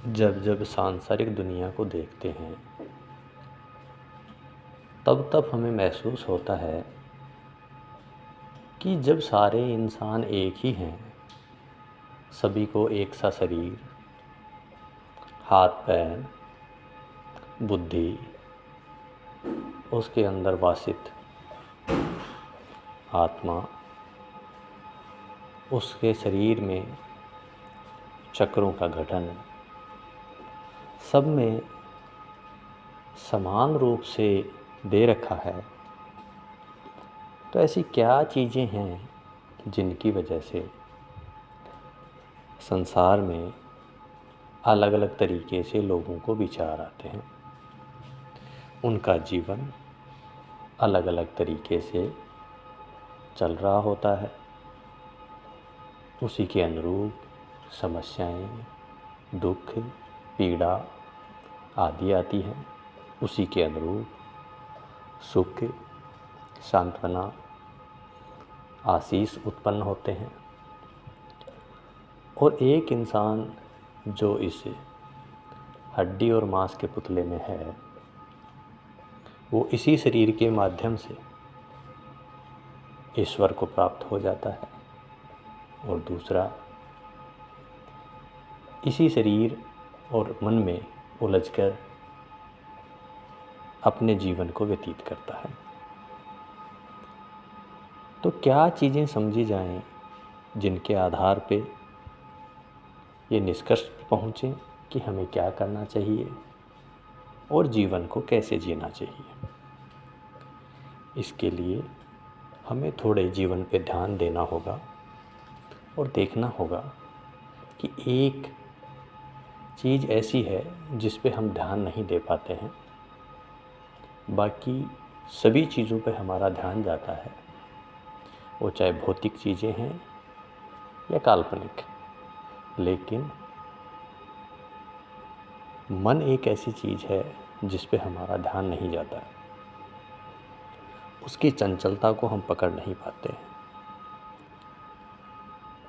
जब जब सांसारिक दुनिया को देखते हैं तब तब हमें महसूस होता है कि जब सारे इंसान एक ही हैं, सभी को एक सा शरीर, हाथ पैर, बुद्धि, उसके अंदर वासित आत्मा, उसके शरीर में चक्रों का गठन, सब में समान रूप से दे रखा है। तो ऐसी क्या चीज़ें हैं जिनकी वजह से संसार में अलग अलग तरीके से लोगों को विचार आते हैं, उनका जीवन अलग अलग तरीके से चल रहा होता है, उसी के अनुरूप समस्याएं, दुख, पीड़ा आदि आती हैं, उसी के अनुरूप सुख, सांत्वना, आशीष उत्पन्न होते हैं। और एक इंसान जो इस हड्डी और मांस के पुतले में है, वो इसी शरीर के माध्यम से ईश्वर को प्राप्त हो जाता है, और दूसरा इसी शरीर और मन में उलझकर अपने जीवन को व्यतीत करता है। तो क्या चीज़ें समझी जाएं जिनके आधार पे ये निष्कर्ष पे पहुँचें कि हमें क्या करना चाहिए और जीवन को कैसे जीना चाहिए। इसके लिए हमें थोड़े जीवन पे ध्यान देना होगा और देखना होगा कि एक चीज़ ऐसी है जिस पे हम ध्यान नहीं दे पाते हैं, बाकी सभी चीज़ों पे हमारा ध्यान जाता है, वो चाहे भौतिक चीज़ें हैं या काल्पनिक। लेकिन मन एक ऐसी चीज़ है जिस पे हमारा ध्यान नहीं जाता है, उसकी चंचलता को हम पकड़ नहीं पाते हैं।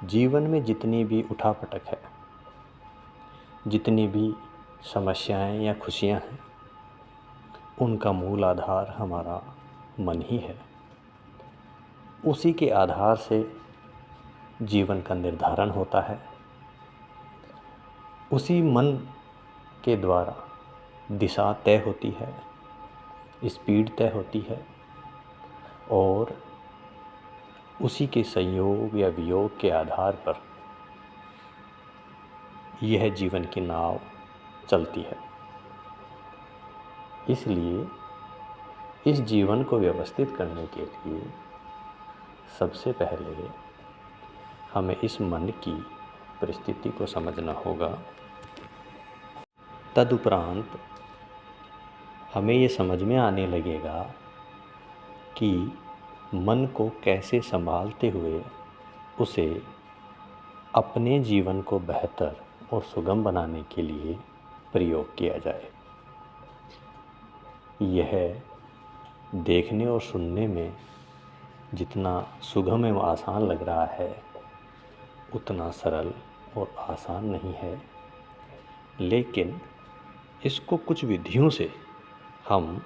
जीवन में जितनी भी उठापटक है, जितनी भी समस्याएं या खुशियां हैं, उनका मूल आधार हमारा मन ही है। उसी के आधार से जीवन का निर्धारण होता है, उसी मन के द्वारा दिशा तय होती है, स्पीड तय होती है, और उसी के संयोग या वियोग के आधार पर यह जीवन की नाव चलती है। इसलिए इस जीवन को व्यवस्थित करने के लिए सबसे पहले हमें इस मन की परिस्थिति को समझना होगा। तदुपरांत हमें ये समझ में आने लगेगा कि मन को कैसे संभालते हुए उसे अपने जीवन को बेहतर और सुगम बनाने के लिए प्रयोग किया जाए। यह देखने और सुनने में जितना सुगम एवं आसान लग रहा है, उतना सरल और आसान नहीं है। लेकिन इसको कुछ विधियों से हम